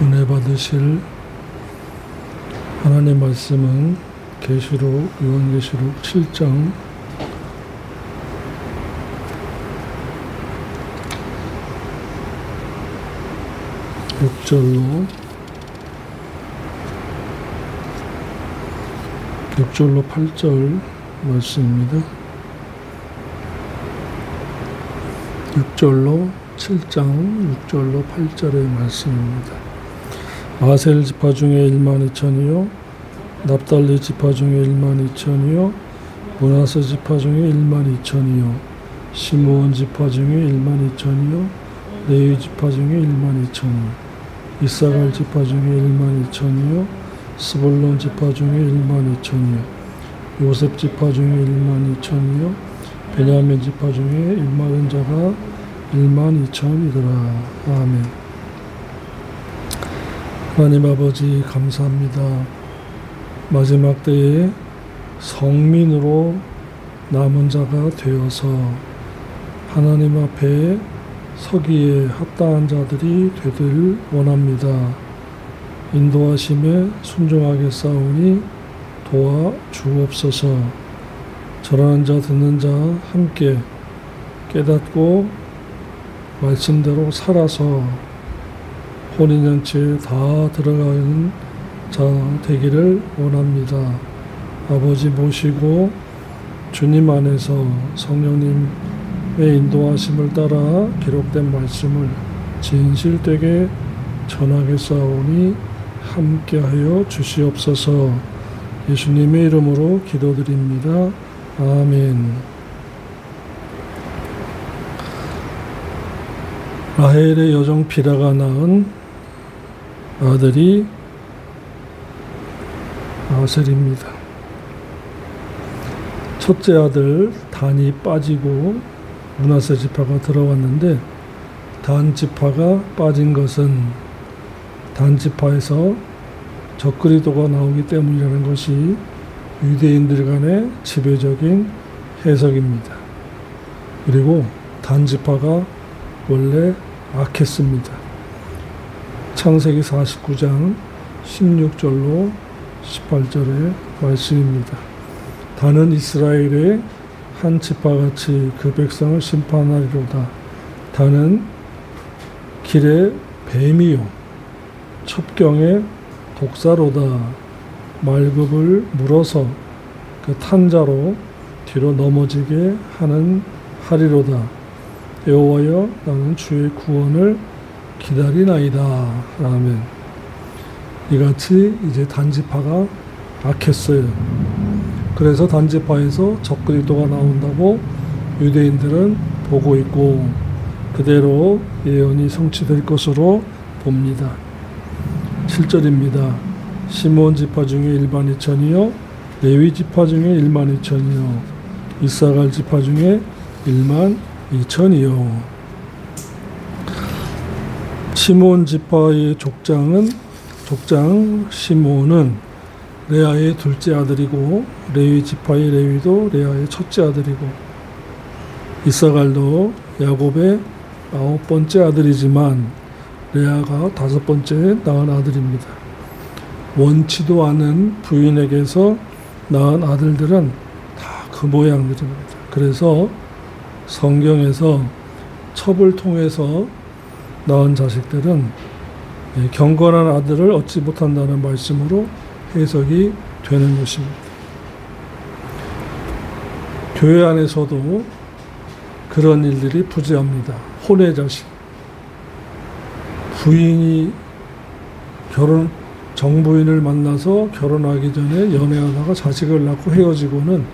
은혜 받으실 하나님 말씀은 계시록, 요한계시록 7장 6절로 8절 말씀입니다. 6절로 7장 6절로 8절의 말씀입니다. 아셀 지파 중에 12,000이요 납달리 지파 중에 12,000이요 므낫세 지파 중에 12,000이요 시므온 지파 중에 12,000이요 레위 지파 중에 12,000이요 이사갈 지파 중에 12,000이요 스불론 지파 중에 12,000이요 요셉 지파 중에 12,000이요 베냐민 지파 중에 일만한 자가 12,000이더라. 아멘. 하나님 아버지 감사합니다. 마지막 때에 성민으로 남은 자가 되어서 하나님 앞에 서기에 합당한 자들이 되길 원합니다. 인도하심에 순종하게 싸우니 도와 주옵소서. 전하는 자 듣는 자 함께 깨닫고 말씀대로 살아서 혼인잔치에 다 들어가는 자 되기를 원합니다. 아버지 모시고 주님 안에서 성령님의 인도하심을 따라 기록된 말씀을 진실되게 전하겠사오니 함께하여 주시옵소서. 예수님의 이름으로 기도드립니다. 아멘. 라헬의 여종 비라가 낳은 아들이 아셀입니다. 첫째 아들 단이 빠지고 므낫세 지파가 들어왔는데 단 지파가 빠진 것은 단 지파에서 적그리도가 나오기 때문이라는 것이 유대인들 간의 지배적인 해석입니다. 그리고 단 지파가 원래 악했습니다. 창세기 49장 16절로 18절의 말씀입니다. 단은 이스라엘의 한 지파같이 그 백성을 심판하리로다. 단은 길의 뱀이요 첩경의 독사로다. 말급을 물어서 그 탄자로 뒤로 넘어지게 하리로다. 여호와여 나는 주의 구원을 기다리나이다. 아멘. 이같이 이제 단지파가 악했어요. 그래서 단지파에서 적그리스도가 나온다고 유대인들은 보고 있고 그대로 예언이 성취될 것으로 봅니다. 7절입니다. 시므온 지파 중에 12,000이요 레위 지파 중에 12,000이요 이사갈 지파 중에 12,000이요. 시므온 지파의 족장 시므온은 레아의 둘째 아들이고 레위 지파의 레위도 레아의 첫째 아들이고 이사갈도 야곱의 9번째 아들이지만 레아가 5번째 낳은 아들입니다. 원치도 않은 부인에게서 낳은 아들들은 다 그 모양들입니다. 그래서 성경에서 첩을 통해서 낳은 자식들은 경건한 아들을 얻지 못한다는 말씀으로 해석이 되는 것입니다. 교회 안에서도 그런 일들이 부재합니다. 혼외 자식. 부인이 정부인을 만나서 결혼하기 전에 연애하다가 자식을 낳고 헤어지고는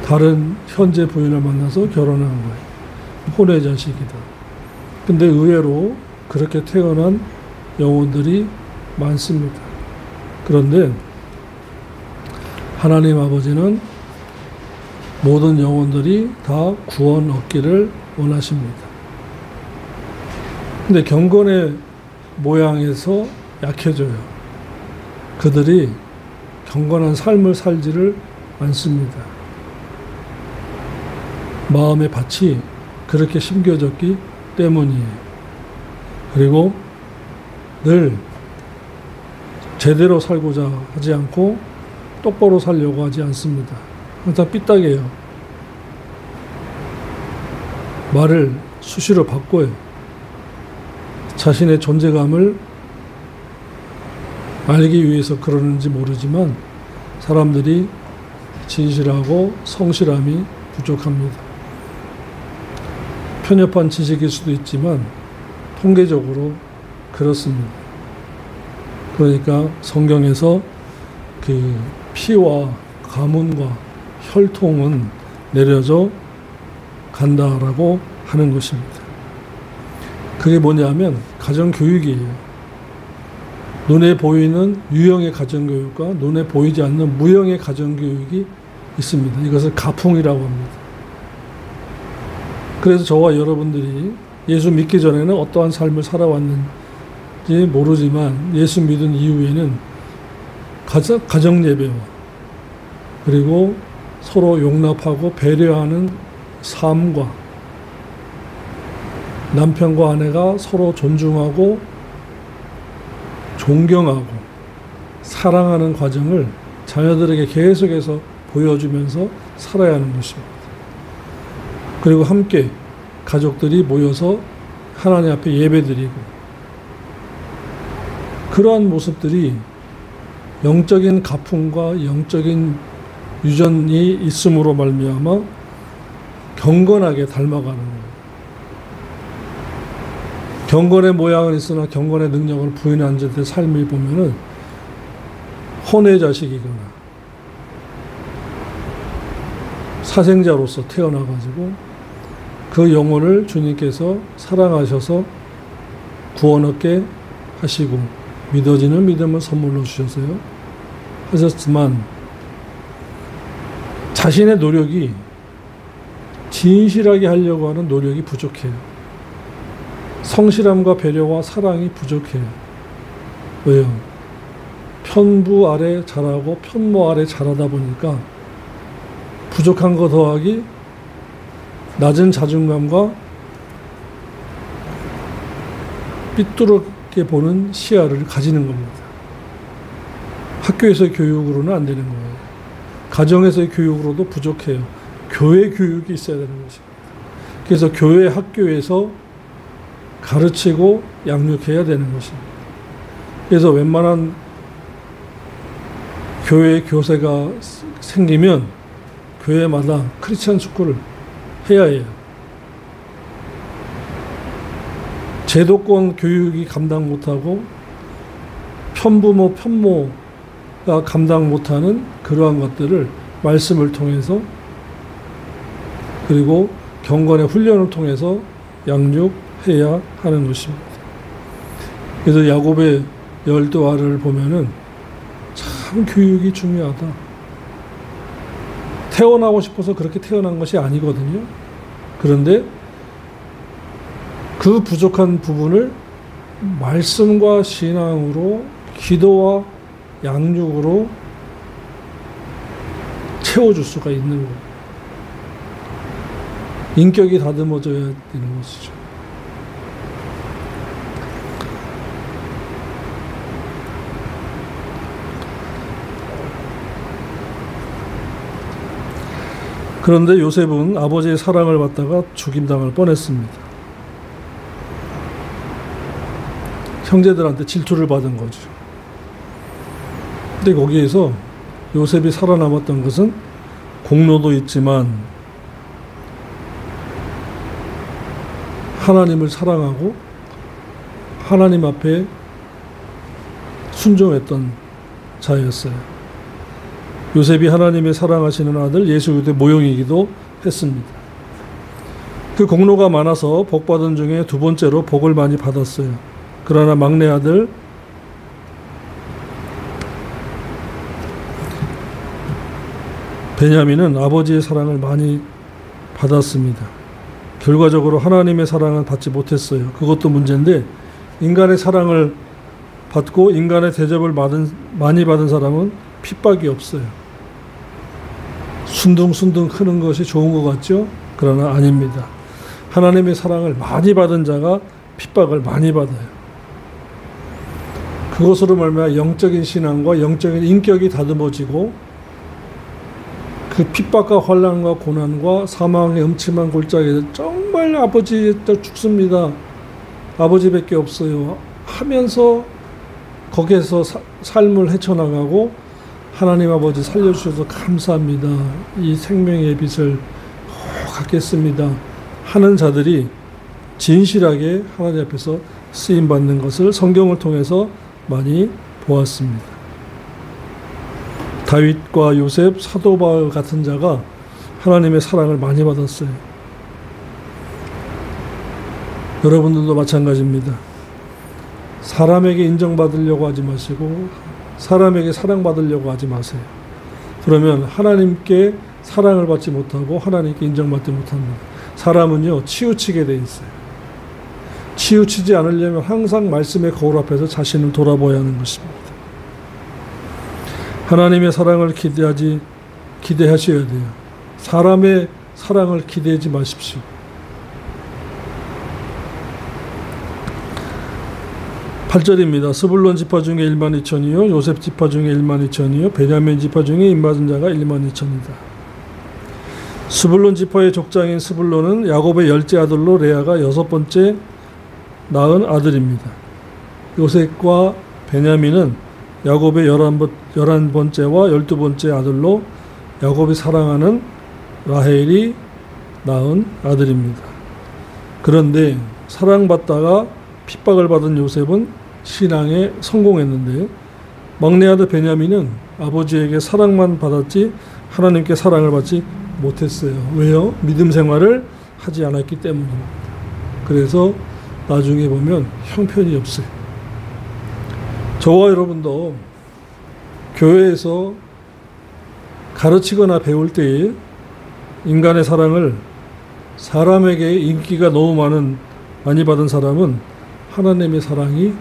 다른 현재 부인을 만나서 결혼한 거예요. 혼외 자식이다. 근데 의외로 그렇게 태어난 영혼들이 많습니다. 그런데 하나님 아버지는 모든 영혼들이 다 구원 얻기를 원하십니다. 근데 경건의 모양에서 약해져요. 그들이 경건한 삶을 살지를 않습니다. 마음의 밭이 그렇게 심겨졌기 때문이에요. 그리고 늘 제대로 살고자 하지 않고 똑바로 살려고 하지 않습니다. 항상 삐딱해요. 말을 수시로 바꿔요. 자신의 존재감을 알기 위해서 그러는지 모르지만 사람들이 진실하고 성실함이 부족합니다. 편협한 지식일 수도 있지만 통계적으로 그렇습니다. 그러니까 성경에서 그 피와 가문과 혈통은 내려져 간다라고 하는 것입니다. 그게 뭐냐면 가정교육이에요. 눈에 보이는 유형의 가정교육과 눈에 보이지 않는 무형의 가정교육이 있습니다. 이것을 가풍이라고 합니다. 그래서 저와 여러분들이 예수 믿기 전에는 어떠한 삶을 살아왔는지 모르지만 예수 믿은 이후에는 가정 예배와 그리고 서로 용납하고 배려하는 삶과 남편과 아내가 서로 존중하고 존경하고 사랑하는 과정을 자녀들에게 계속해서 보여주면서 살아야 하는 것입니다. 그리고 함께 가족들이 모여서 하나님 앞에 예배드리고 그러한 모습들이 영적인 가풍과 영적인 유전이 있음으로 말미암아 경건하게 닮아가는 거예요. 경건의 모양은 있으나 경건의 능력을 부인한 자들의 삶을 보면은 혼의 자식이거나 사생자로서 태어나가지고 그 영혼을 주님께서 사랑하셔서 구원 얻게 하시고 믿어지는 믿음을 선물로 주셔서요 하셨지만 자신의 노력이 진실하게 하려고 하는 노력이 부족해요. 성실함과 배려와 사랑이 부족해요. 왜요? 편부 아래 자라고 편모 아래 자라다 보니까 부족한 거 더하기 낮은 자존감과 삐뚤게 보는 시야를 가지는 겁니다. 학교에서의 교육으로는 안 되는 거예요. 가정에서의 교육으로도 부족해요. 교회 교육이 있어야 되는 것입니다. 그래서 교회 학교에서 가르치고 양육해야 되는 것입니다. 그래서 웬만한 교회 교세가 생기면 교회마다 크리스찬 스쿨을 해야 해요. 제도권 교육이 감당 못하고 편부모, 편모가 감당 못하는 그러한 것들을 말씀을 통해서 그리고 경건의 훈련을 통해서 양육해야 하는 것입니다. 그래서 야곱의 12아를 보면은 참 교육이 중요하다. 태어나고 싶어서 그렇게 태어난 것이 아니거든요. 그런데 그 부족한 부분을 말씀과 신앙으로 기도와 양육으로 채워줄 수가 있는 거예요. 인격이 다듬어져야 되는 것이죠. 그런데 요셉은 아버지의 사랑을 받다가 죽임당할 뻔했습니다. 형제들한테 질투를 받은 거죠. 근데 거기에서 요셉이 살아남았던 것은 공로도 있지만 하나님을 사랑하고 하나님 앞에 순종했던 자였어요. 요셉이 하나님의 사랑하시는 아들 예수 그리스도의 모형이기도 했습니다. 그 공로가 많아서 복받은 중에 두 번째로 복을 많이 받았어요. 그러나 막내 아들 베냐민은 아버지의 사랑을 많이 받았습니다. 결과적으로 하나님의 사랑은 받지 못했어요. 그것도 문제인데 인간의 사랑을 받고 인간의 대접을 많이 받은 사람은 핍박이 없어요. 순둥순둥 크는 것이 좋은 것 같죠? 그러나 아닙니다. 하나님의 사랑을 많이 받은 자가 핍박을 많이 받아요. 그것으로 말미암아 영적인 신앙과 영적인 인격이 다듬어지고 그 핍박과 환난과 고난과 사망의 음침한 골짜기에서 정말 아버지 죽습니다. 아버지밖에 없어요. 하면서 거기에서 삶을 헤쳐나가고 하나님 아버지 살려주셔서 감사합니다. 이 생명의 빛을 갖겠습니다. 하는 자들이 진실하게 하나님 앞에서 쓰임받는 것을 성경을 통해서 많이 보았습니다. 다윗과 요셉, 사도 바울 같은 자가 하나님의 사랑을 많이 받았어요. 여러분들도 마찬가지입니다. 사람에게 인정받으려고 하지 마시고 사람에게 사랑받으려고 하지 마세요. 그러면 하나님께 사랑을 받지 못하고 하나님께 인정받지 못합니다. 사람은요, 치우치게 돼 있어요. 치우치지 않으려면 항상 말씀의 거울 앞에서 자신을 돌아보아야 하는 것입니다. 하나님의 사랑을 기대하셔야 돼요. 사람의 사랑을 기대하지 마십시오. (8절입니다) 스불론 지파 중에 1만 2천이요 요셉 지파 중에 1만 2천이요 베냐민 지파 중에 입맞은 자가 1만 2천이다. 스불론 지파의 족장인 스불론은 야곱의 10째 아들로 레아가 6번째 낳은 아들입니다. 요셉과 베냐민은 야곱의 11번째와 12번째 아들로 야곱이 사랑하는 라헬이 낳은 아들입니다. 그런데 사랑받다가 핍박을 받은 요셉은 신앙에 성공했는데 막내 아들 베냐민은 아버지에게 사랑만 받았지 하나님께 사랑을 받지 못했어요. 왜요? 믿음 생활을 하지 않았기 때문입니다. 그래서 나중에 보면 형편이 없어요. 저와 여러분도 교회에서 가르치거나 배울 때에 인간의 사랑을 사람에게 인기가 너무 많이 받은 사람은 하나님의 사랑이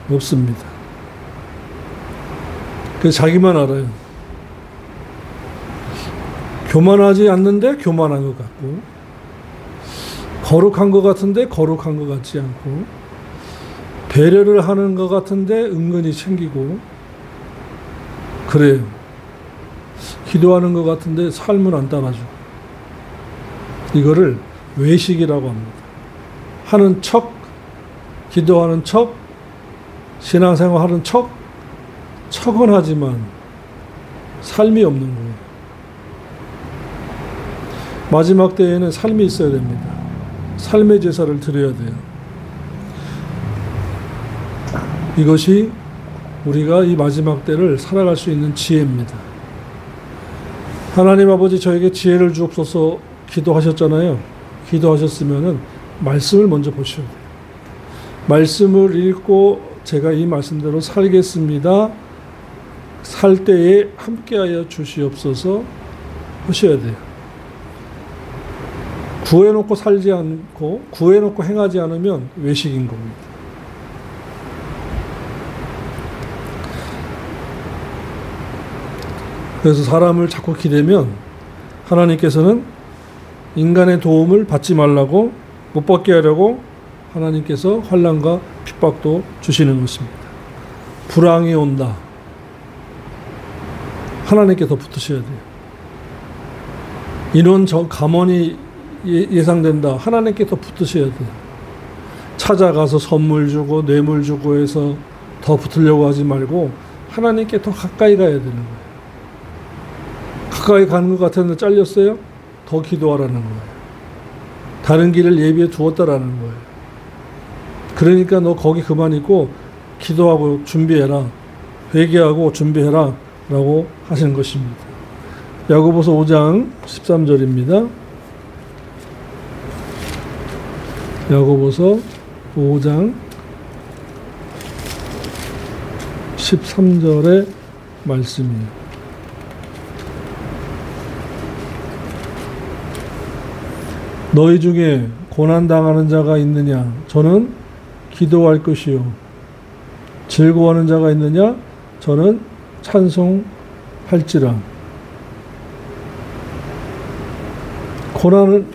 없습니다. 그래서 자기만 알아요. 교만하지 않는데 교만한 것 같고 거룩한 것 같은데 거룩한 것 같지 않고 배려를 하는 것 같은데 은근히 챙기고 그래요. 기도하는 것 같은데 삶은 안 따라주고 이거를 외식이라고 합니다. 하는 척, 기도하는 척, 신앙생활 하는 척, 척은 하지만 삶이 없는 거예요. 마지막 때에는 삶이 있어야 됩니다. 삶의 제사를 드려야 돼요. 이것이 우리가 이 마지막 때를 살아갈 수 있는 지혜입니다. 하나님 아버지 저에게 지혜를 주옵소서 기도하셨잖아요. 기도하셨으면은 말씀을 먼저 보셔야 돼요. 말씀을 읽고 제가 이 말씀대로 살겠습니다. 살 때에 함께하여 주시옵소서 하셔야 돼요. 구해놓고 살지 않고 구해놓고 행하지 않으면 외식인 겁니다. 그래서 사람을 자꾸 기대면 하나님께서는 인간의 도움을 받지 말라고 못 받게 하려고 하나님께서 환난과 핍박도 주시는 것입니다. 불황이 온다. 하나님께 더 붙으셔야 돼요. 인원 감원이 예상된다. 하나님께 더 붙으셔야 돼요. 찾아가서 선물 주고 뇌물 주고 해서 더 붙으려고 하지 말고 하나님께 더 가까이 가야 되는 거예요. 가까이 가는 것 같았는데 잘렸어요? 더 기도하라는 거예요. 다른 길을 예비해 두었다라는 거예요. 그러니까 너 거기 그만 있고 기도하고 준비해라. 회개하고 준비해라. 라고 하시는 것입니다. 야고보서 5장 13절입니다. 야고보서 5장 13절의 말씀이에요. 너희 중에 고난당하는 자가 있느냐? 저는 기도할 것이요. 즐거워하는 자가 있느냐? 저는 찬송할지라. 고난을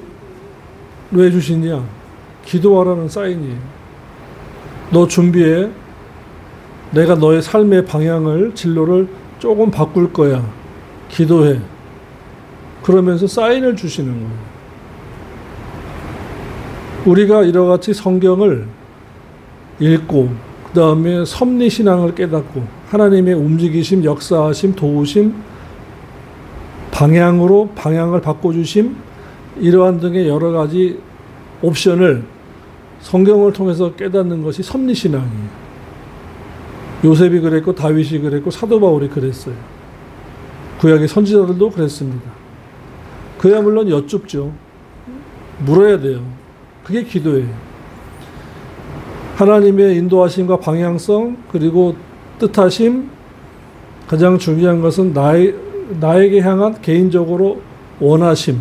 왜 주시냐? 기도하라는 사인이에요. 너 준비해. 내가 너의 삶의 방향을, 진로를 조금 바꿀 거야. 기도해. 그러면서 사인을 주시는 거예요. 우리가 이와 같이 성경을 읽고 그 다음에 섭리신앙을 깨닫고 하나님의 움직이심, 역사하심, 도우심, 방향을 바꿔주심, 이러한 등의 여러 가지 옵션을 성경을 통해서 깨닫는 것이 섭리신앙이에요. 요셉이 그랬고 다윗이 그랬고 사도 바울이 그랬어요. 구약의 선지자들도 그랬습니다. 그야 물론 여쭙죠. 물어야 돼요. 그게 기도예요. 하나님의 인도하심과 방향성, 그리고 뜻하심, 가장 중요한 것은 나에게 향한 개인적으로 원하심,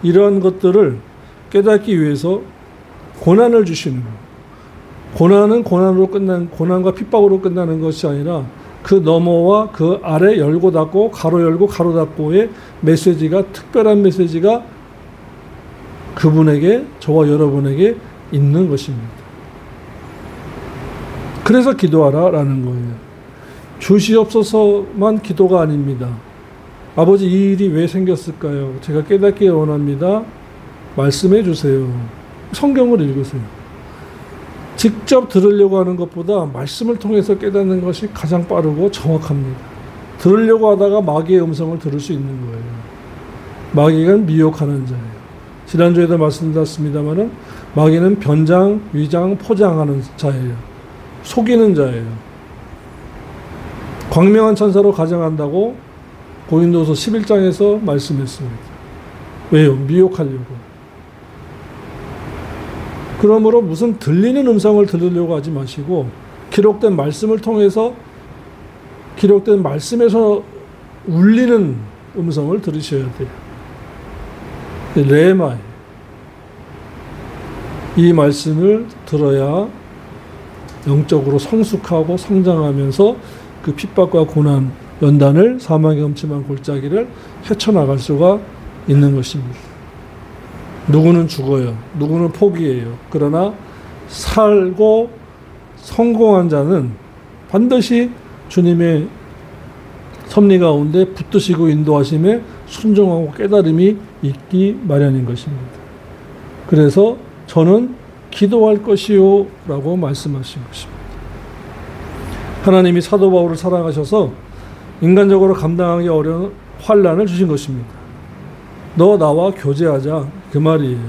이러한 것들을 깨닫기 위해서 고난을 주시는 거예요. 고난은 고난과 핍박으로 끝나는 것이 아니라 그 너머와 그 아래 열고 닫고 가로 열고 가로 닫고의 메시지가, 특별한 메시지가 그분에게, 저와 여러분에게 있는 것입니다. 그래서 기도하라라는 거예요. 주시옵소서만 기도가 아닙니다. 아버지, 이 일이 왜 생겼을까요? 제가 깨닫기 원합니다. 말씀해 주세요. 성경을 읽으세요. 직접 들으려고 하는 것보다 말씀을 통해서 깨닫는 것이 가장 빠르고 정확합니다. 들으려고 하다가 마귀의 음성을 들을 수 있는 거예요. 마귀가 미혹하는 자예요. 지난주에도 말씀드렸습니다마는 마귀는 변장, 위장, 포장하는 자예요. 속이는 자예요. 광명한 천사로 가정한다고 고린도서 11장에서 말씀했습니다. 왜요? 미혹하려고. 그러므로 무슨 들리는 음성을 들으려고 하지 마시고 기록된 말씀을 통해서, 기록된 말씀에서 울리는 음성을 들으셔야 돼요. 레마에 이 말씀을 들어야 영적으로 성숙하고 성장하면서 그 핍박과 고난, 연단을, 사망의 엄침한 골짜기를 헤쳐나갈 수가 있는 것입니다. 누구는 죽어요. 누구는 포기해요. 그러나 살고 성공한 자는 반드시 주님의 섭리 가운데 붙드시고 인도하심에 순종하고 깨달음이 있기 마련인 것입니다. 그래서 저는 기도할 것이요 라고 말씀하신 것입니다. 하나님이 사도 바울을 사랑하셔서 인간적으로 감당하기 어려운 환난을 주신 것입니다. 너 나와 교제하자, 그 말이에요.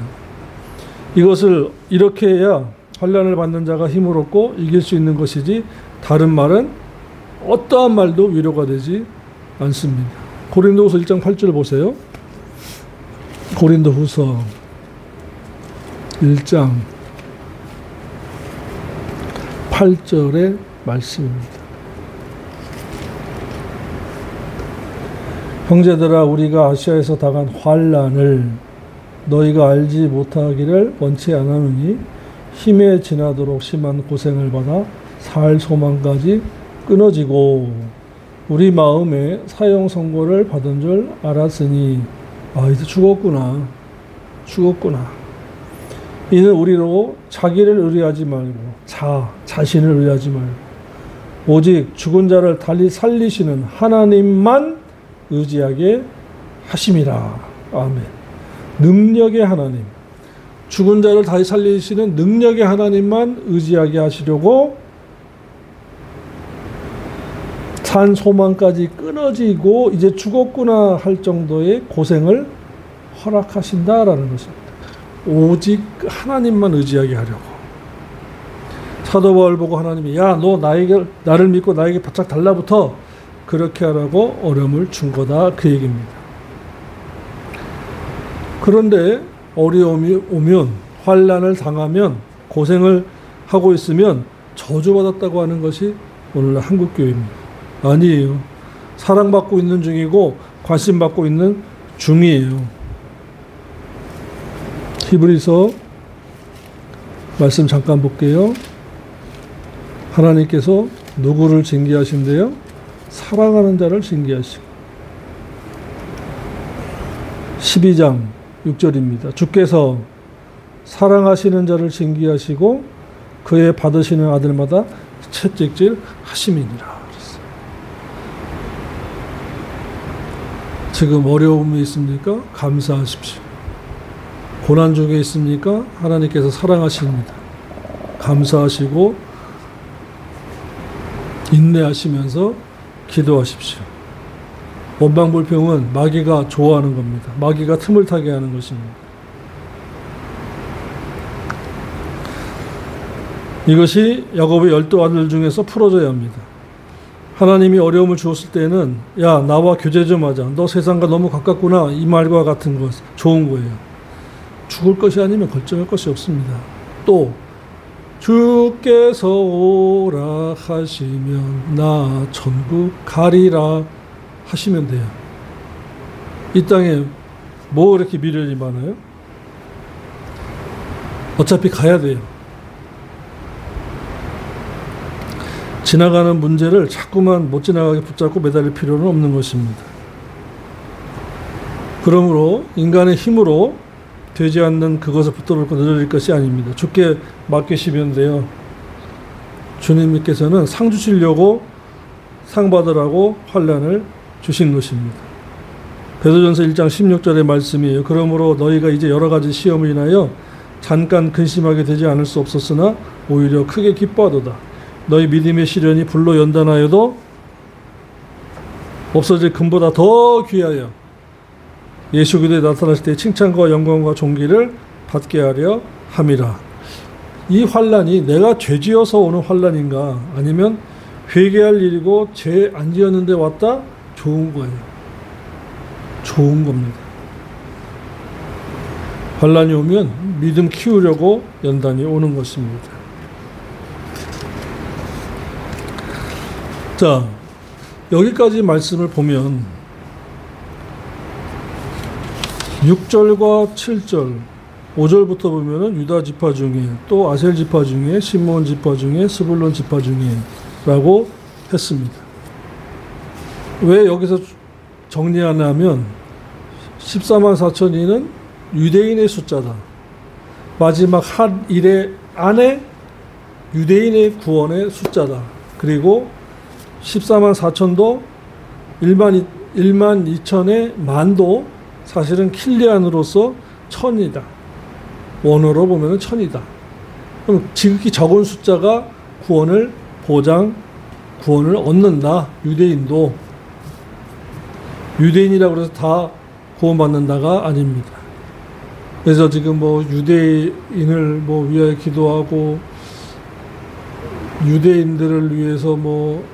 이것을 이렇게 해야 환난을 받는 자가 힘을 얻고 이길 수 있는 것이지, 다른 말은 어떠한 말도 위로가 되지 않습니다. 고린도후서 1장 8절 보세요. 고린도후서 1장 8절의 말씀입니다. 형제들아, 우리가 아시아에서 당한 환난을 너희가 알지 못하기를 원치 않으니 힘에 지나도록 심한 고생을 받아 살 소망까지 끊어지고 우리 마음에 사형 선고를 받은 줄 알았으니, 이제 죽었구나. 이는 우리로 자기를 의뢰하지 말고 자신을 의뢰하지 말고 오직 죽은 자를 달리 살리시는 하나님만 의지하게 하심이라. 아멘. 능력의 하나님, 죽은 자를 다시 살리시는 능력의 하나님만 의지하게 하시려고 산 소망까지 끊어지고 이제 죽었구나 할 정도의 고생을 허락하신다라는 것입니다. 오직 하나님만 의지하게 하려고. 사도 바울 보고 하나님이 너 나를 믿고 나에게 바짝 달라붙어, 그렇게 하라고 어려움을 준 거다, 그 얘기입니다. 그런데 어려움이 오면, 환난을 당하면, 고생을 하고 있으면 저주받았다고 하는 것이 오늘날 한국교회입니다. 아니에요. 사랑받고 있는 중이고 관심받고 있는 중이에요. 히브리서 말씀 잠깐 볼게요. 하나님께서 누구를 징계하신대요? 사랑하는 자를 징계하시고. 12장 6절입니다. 주께서 사랑하시는 자를 징계하시고 그의 받으시는 아들마다 채찍질 하심이니라. 그랬어요. 지금 어려움이 있습니까? 감사하십시오. 고난 중에 있습니까? 하나님께서 사랑하십니다. 감사하시고 인내하시면서 기도하십시오. 원망불평은 마귀가 좋아하는 겁니다. 마귀가 틈을 타게 하는 것입니다. 이것이 야곱의 12아들 중에서 풀어져야 합니다. 하나님이 어려움을 주었을 때는 야, 나와 교제 좀 하자. 너 세상과 너무 가깝구나. 이 말과 같은 것 좋은 거예요. 죽을 것이 아니면 걱정할 것이 없습니다. 또 주께서 오라 하시면 나 천국 가리라 하시면 돼요. 이 땅에 뭐 이렇게 미련이 많아요? 어차피 가야 돼요. 지나가는 문제를 자꾸만 못 지나가게 붙잡고 매달릴 필요는 없는 것입니다. 그러므로 인간의 힘으로 되지 않는 그것을 붙들고 늘어질 것이 아닙니다. 주께 맡기시면 돼요. 주님께서는 상 주시려고 상 받으라고 환난을 주신 것입니다. 베드로전서 1장 16절의 말씀이에요. 그러므로 너희가 이제 여러 가지 시험을 인하여 잠깐 근심하게 되지 않을 수 없었으나 오히려 크게 기뻐하도다. 너희 믿음의 시련이 불로 연단하여도 없어질 금보다 더 귀하여 예수 그리스도에 나타나실 때 칭찬과 영광과 존귀를 받게 하려 함이라. 이 환난이 내가 죄지어서 오는 환난인가 아니면 회개할 일이고 죄 안 지었는데 왔다? 좋은 거예요. 좋은 겁니다. 환난이 오면 믿음 키우려고 연단이 오는 것입니다. 자, 여기까지 말씀을 보면 6절과 7절, 5절부터 보면은 유다 지파 중에 또 아셀 지파 중에 시므온 지파 중에 스불론 지파 중에 라고 했습니다. 왜 여기서 정리하냐면 14만 4천이는 유대인의 숫자다. 마지막 한 일의 안에 유대인의 구원의 숫자다. 그리고 14만 4천도 1만 2천의 만도 사실은 킬리안으로서 천이다. 원어로 보면 천이다. 그럼 지극히 적은 숫자가 구원을 구원을 얻는다. 유대인도. 유대인이라고 해서 다 구원받는다가 아닙니다. 그래서 지금 뭐 유대인을 뭐 위하여 기도하고 유대인들을 위해서 뭐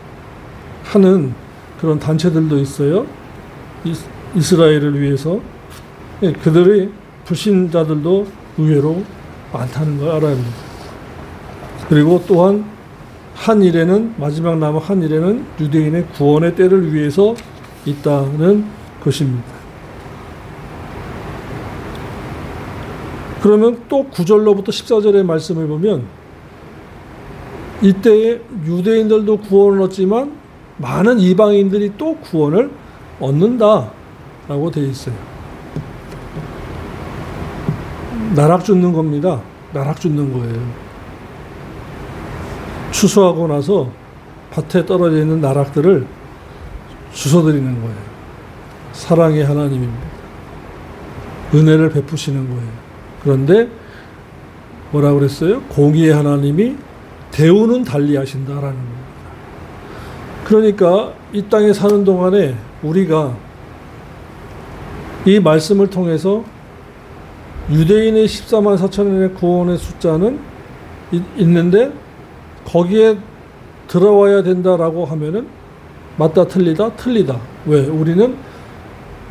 하는 그런 단체들도 있어요. 이스라엘을 위해서. 그들의 불신자들도 의외로 많다는 걸 알아야 합니다. 그리고 또한 한 일에는 마지막 남은 한 일에는 유대인의 구원의 때를 위해서 있다는 것입니다. 그러면 또 9절로부터 14절의 말씀을 보면 이때에 유대인들도 구원을 얻지만 많은 이방인들이 또 구원을 얻는다라고 되어 있어요. 나락 줍는 겁니다. 나락 줍는 거예요. 추수하고 나서 밭에 떨어져 있는 나락들을 주워드리는 거예요. 사랑의 하나님입니다. 은혜를 베푸시는 거예요. 그런데 뭐라고 그랬어요? 공의의 하나님이 대우는 달리 하신다라는 겁니다. 그러니까 이 땅에 사는 동안에 우리가 이 말씀을 통해서 유대인의 14만 4천의 구원의 숫자는 있는데 거기에 들어와야 된다라고 하면은 맞다 틀리다 틀리다. 왜? 우리는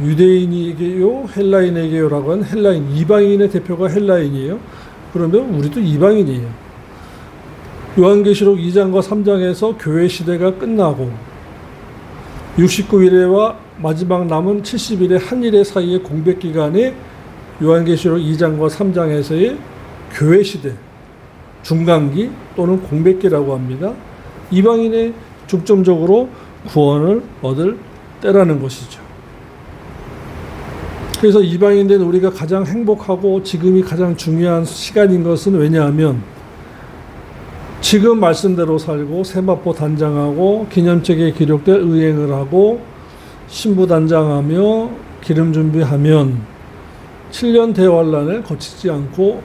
유대인에게요 헬라인에게요라고 하는 헬라인 이방인의 대표가 헬라인이에요. 그러면 우리도 이방인이에요. 요한계시록 2장과 3장에서 교회 시대가 끝나고 69일에와 마지막 남은 70일의 한 일의 사이의 공백 기간에 요한계시록 2장과 3장에서의 교회 시대 중간기 또는 공백기라고 합니다. 이방인의 중점적으로 구원을 얻을 때라는 것이죠. 그래서 이방인 된 우리가 가장 행복하고 지금이 가장 중요한 시간인 것은 왜냐하면 지금 말씀대로 살고 세마포 단장하고 기념책에 기록될 의행을 하고 신부 단장하며 기름 준비하면 7년 대환란을 거치지 않고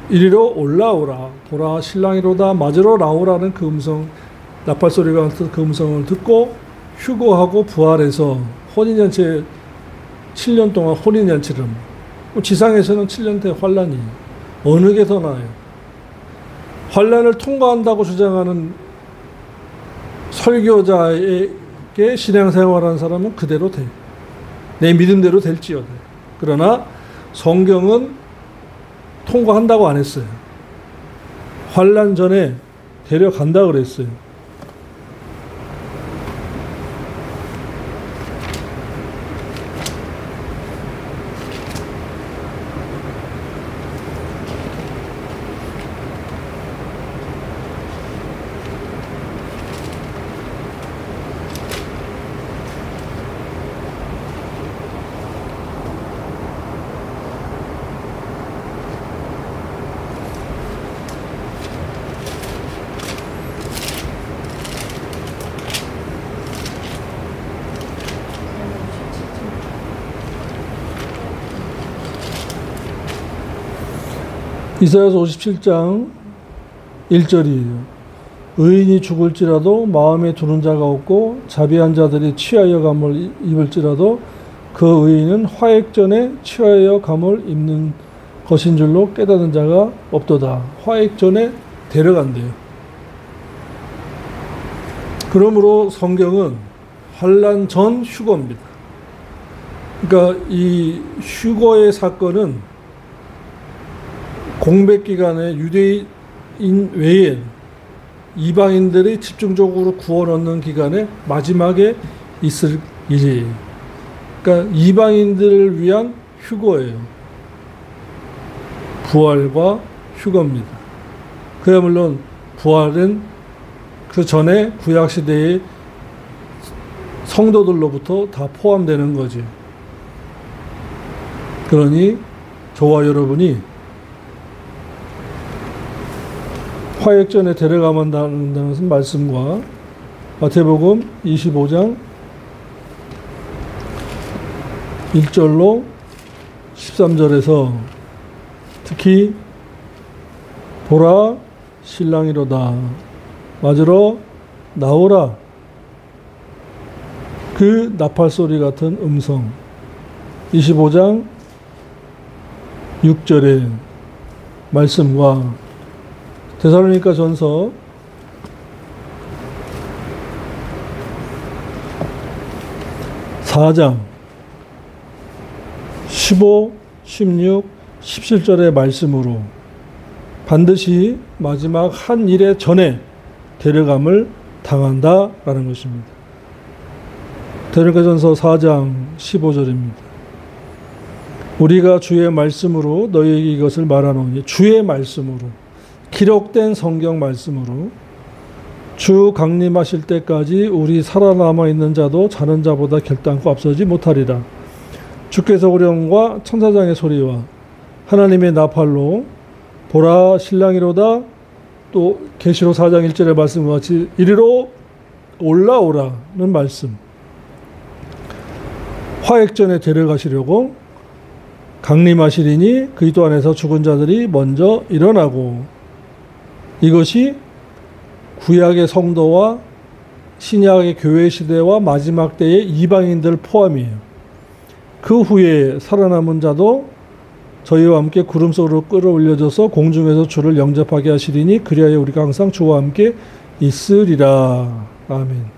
이리로 올라오라 보라 신랑이로다 맞으러 나오라는 그 음성, 나팔소리가 같은 그 음성을 듣고 휴거하고 부활해서 혼인잔치 7년 동안 혼인잔치를 지상에서는 7년 대환란이 어느 게 더 나아요? 환란을 통과한다고 주장하는 설교자에게 신앙생활하는 사람은 그대로 돼. 내 믿음대로 될지어다. 그러나 성경은 통과한다고 안 했어요. 환란 전에 데려간다 그랬어요. 이사야서 57장 1절이에요. 의인이 죽을지라도 마음에 두는 자가 없고 자비한 자들이 취하여 감을 입을지라도 그 의인은 화액전에 취하여 감을 입는 것인 줄로 깨닫는 자가 없도다. 화액전에 데려간대요. 그러므로 성경은 환란 전 휴거입니다. 그러니까 이 휴거의 사건은 공백기간에 유대인 외에 이방인들이 집중적으로 구원 얻는 기간에 마지막에 있을 일이에요. 그러니까 이방인들을 위한 휴거예요. 부활과 휴거입니다. 그야 물론 부활은 그 전에 구약시대의 성도들로부터 다 포함되는 거죠. 그러니 저와 여러분이 화액전에 데려가만다는 것은 말씀과 마태복음 25장 1절로 13절에서 특히 보라 신랑이로다 맞으러 나오라 그 나팔소리 같은 음성 25장 6절의 말씀과 데살로니가 전서 4장 15, 16, 17절의 말씀으로 반드시 마지막 한 일의 전에 데려감을 당한다라는 것입니다. 데살로니가 전서 4장 15절입니다. 우리가 주의 말씀으로 너희에게 이것을 말하노니 주의 말씀으로 기록된 성경 말씀으로 주 강림하실 때까지 우리 살아남아 있는 자도 자는 자보다 결단코 앞서지 못하리라. 주께서 오령과 천사장의 소리와 하나님의 나팔로 보라 신랑이로다 또 계시록 4장 1절의 말씀과 같이 이리로 올라오라는 말씀. 화액전에 데려가시려고 강림하시리니 그리스도 안에서 죽은 자들이 먼저 일어나고 이것이 구약의 성도와 신약의 교회 시대와 마지막 때의 이방인들 포함이에요. 그 후에 살아남은 자도 저희와 함께 구름 속으로 끌어올려져서 공중에서 주를 영접하게 하시리니 그리하여 우리가 항상 주와 함께 있으리라. 아멘.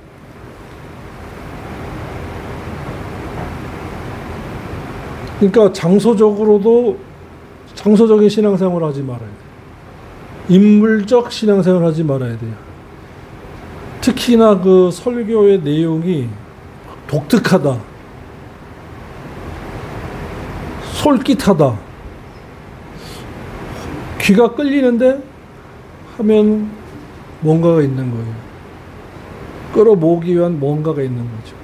그러니까 장소적으로도 장소적인 신앙생활을 하지 말아야 돼요. 인물적 신앙생활 하지 말아야 돼요. 특히나 그 설교의 내용이 독특하다, 솔깃하다, 귀가 끌리는데 하면 뭔가가 있는 거예요. 끌어모으기 위한 뭔가가 있는 거죠.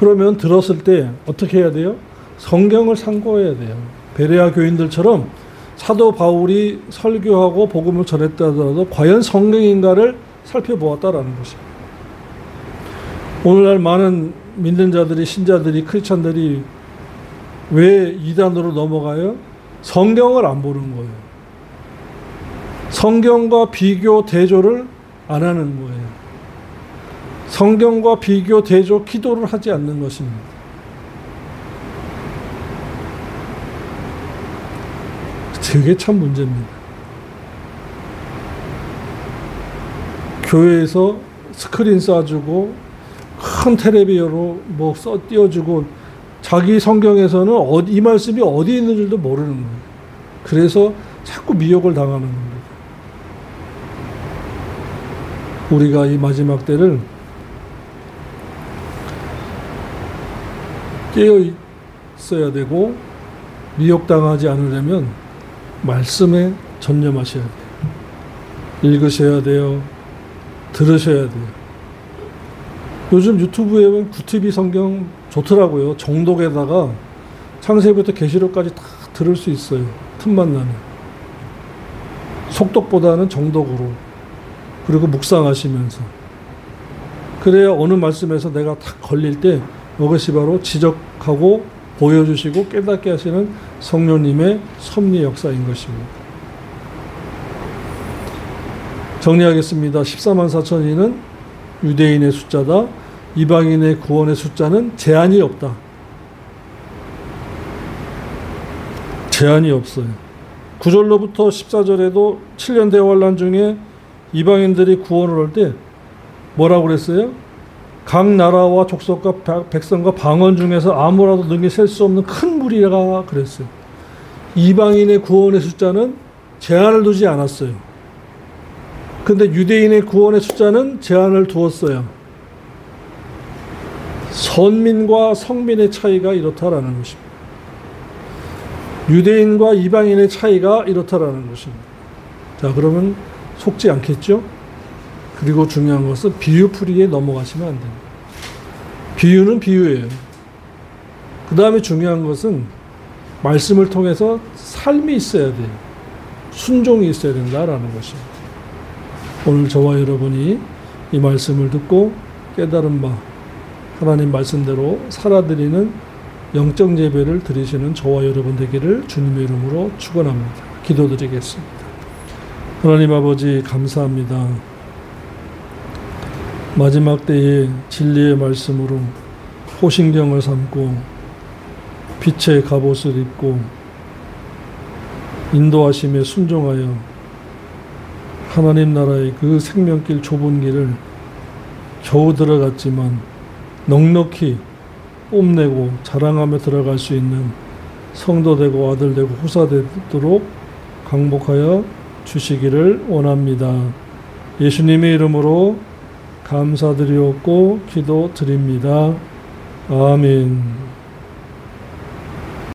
그러면 들었을 때 어떻게 해야 돼요? 성경을 참고해야 돼요. 베레아 교인들처럼 사도 바울이 설교하고 복음을 전했다 하더라도 과연 성경인가를 살펴보았다라는 것입니다. 오늘날 많은 믿는 자들이, 신자들이, 크리스찬들이 왜 이단으로 넘어가요? 성경을 안 보는 거예요. 성경과 비교, 대조를 안 하는 거예요. 성경과 비교, 대조, 기도를 하지 않는 것입니다. 그게 참 문제입니다. 교회에서 스크린 쏴주고 큰 텔레비전으로 뭐 띄워주고 자기 성경에서는 이 말씀이 어디 있는 줄도 모르는 거예요. 그래서 자꾸 미혹을 당하는 겁니다. 우리가 이 마지막 때를 깨어 있어야 되고 미혹당하지 않으려면 말씀에 전념하셔야 돼요. 읽으셔야 돼요. 들으셔야 돼요. 요즘 유튜브에 보면 구티비 성경 좋더라고요. 정독에다가 창세기부터 계시록까지 다 들을 수 있어요. 틈만 나면. 속독보다는 정독으로. 그리고 묵상하시면서. 그래야 어느 말씀에서 내가 딱 걸릴 때 이것이 바로 지적하고 보여주시고 깨닫게 하시는 성령님의 섭리 역사인 것입니다. 정리하겠습니다. 14만 4천인은 유대인의 숫자다. 이방인의 구원의 숫자는 제한이 없다. 제한이 없어요. 9절로부터 14절에도 7년 대환란 중에 이방인들이 구원을 할 때 뭐라고 그랬어요? 각 나라와 족속과 백성과 방언 중에서 아무라도 능히 셀 수 없는 큰 무리가 그랬어요. 이방인의 구원의 숫자는 제한을 두지 않았어요. 근데 유대인의 구원의 숫자는 제한을 두었어요. 선민과 성민의 차이가 이렇다라는 것입니다. 유대인과 이방인의 차이가 이렇다라는 것입니다. 자, 그러면 속지 않겠죠? 그리고 중요한 것은 비유풀이에 넘어가시면 안 됩니다. 비유는 비유예요. 그 다음에 중요한 것은 말씀을 통해서 삶이 있어야 돼요. 순종이 있어야 된다라는 것입니다. 오늘 저와 여러분이 이 말씀을 듣고 깨달은 바 하나님 말씀대로 살아드리는 영적 예배를 드리시는 저와 여러분 되기를 주님의 이름으로 축원합니다. 기도드리겠습니다. 하나님 아버지 감사합니다. 마지막 때에 진리의 말씀으로 호신경을 삼고 빛의 갑옷을 입고 인도하심에 순종하여 하나님 나라의 그 생명길 좁은 길을 겨우 들어갔지만 넉넉히 뽐내고 자랑하며 들어갈 수 있는 성도 되고 아들 되고 후사 되도록 강복하여 주시기를 원합니다. 예수님의 이름으로 감사드리옵고 기도드립니다. 아멘.